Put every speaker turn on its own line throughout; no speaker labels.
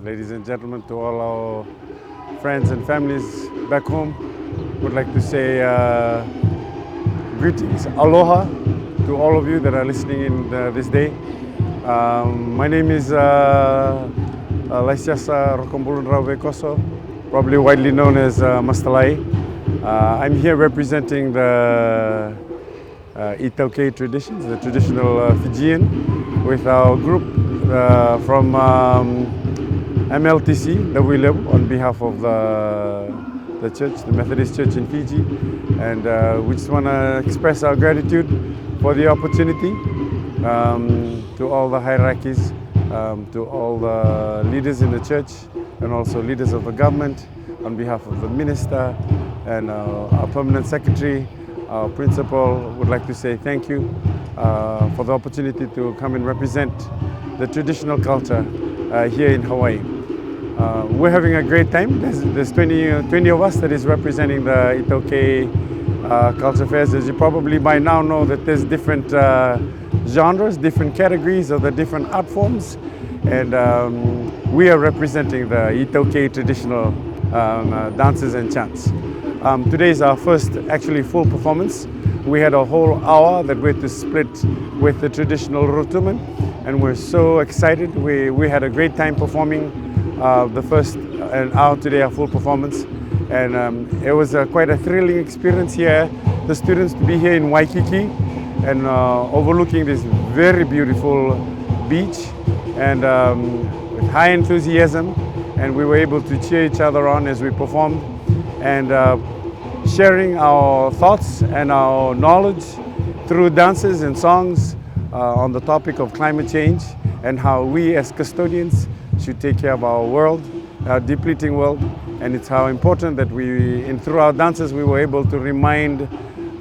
Ladies and gentlemen, to all our friends and families back home would like to say greetings, aloha to all of you that are listening in this day. My name is Laisiasa Rokombulun Rauvekoso, probably widely known as Master Lai. I'm here representing the iTaukei traditions, the traditional Fijian, with our group from MLTC, Davuilevu, on behalf of the church, the Methodist Church in Fiji, and we just want to express our gratitude for the opportunity to all the hierarchies, to all the leaders in the church, and also leaders of the government, on behalf of the minister and our permanent secretary, our principal. Would like to say thank you for the opportunity to come and represent the traditional culture here in Hawaii. We're having a great time. There's 20 of us that is representing the iTaukei culture fairs. As you probably by now know that there's different genres, different categories of the different art forms, and we are representing the iTaukei traditional dances and chants. Today is our first actually full performance. We had a whole hour that we had to split with the traditional rotuman, and we're so excited. We had a great time performing the first hour today, our full performance, and it was quite a thrilling experience here. The students to be here in Waikiki and overlooking this very beautiful beach, and with high enthusiasm, and we were able to cheer each other on as we performed, and sharing our thoughts and our knowledge through dances and songs on the topic of climate change and how we as custodians should take care of our world, our depleting world, and it's how important that through our dances we were able to remind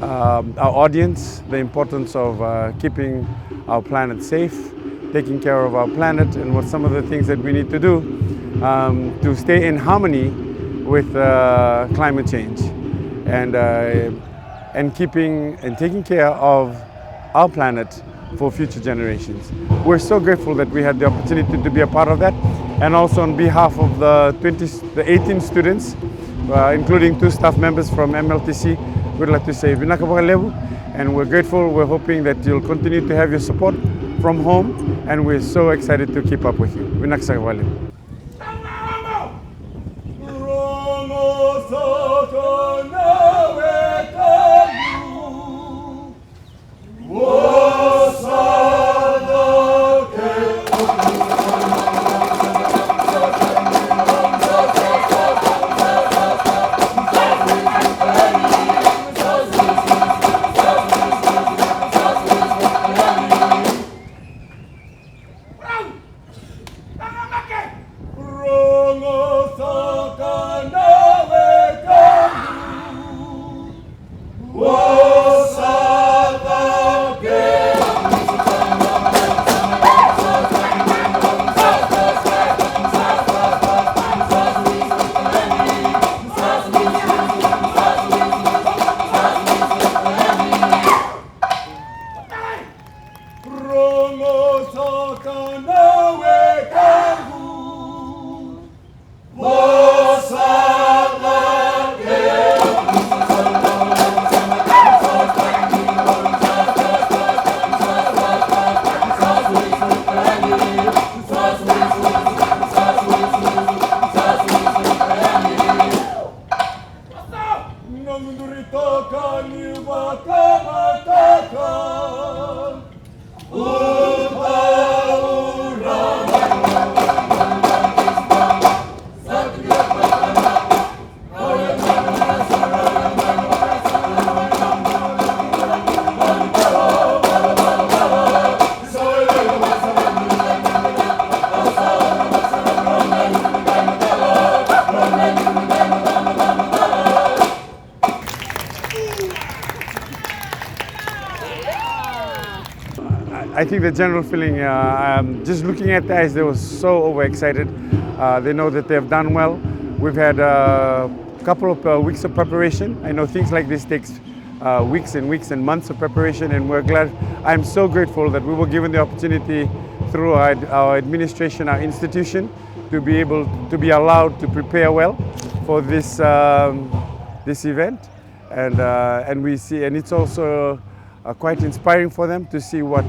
our audience the importance of keeping our planet safe, taking care of our planet, and what some of the things that we need to do to stay in harmony with climate change, and taking care of our planet for future generations. We're so grateful that we had the opportunity to be a part of that, and also on behalf of the 18 students, including 2 staff members from MLTC, we'd like to say Kapiolani Park, and we're grateful. We're hoping that you'll continue to have your support from home, and we're so excited to keep up with you. Kapiolani Park. I think the general feeling, just looking at the eyes, they were so overexcited. They know that they have done well. We've had a couple of weeks of preparation. I know things like this takes weeks and weeks and months of preparation, and we're glad. I'm so grateful that we were given the opportunity through our administration, our institution, to be able to be allowed to prepare well for this this event, and we see, and it's also quite inspiring for them to see what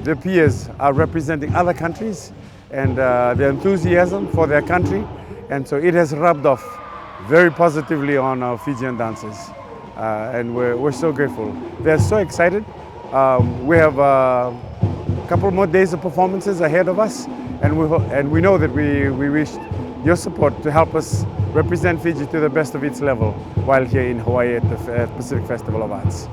their peers are representing other countries and their enthusiasm for their country, and so it has rubbed off very positively on our Fijian dancers, and we're so grateful. They're so excited. We have a couple more days of performances ahead of us, and we know that we wish your support to help us represent Fiji to the best of its level while here in Hawaii at the Pacific Festival of Arts.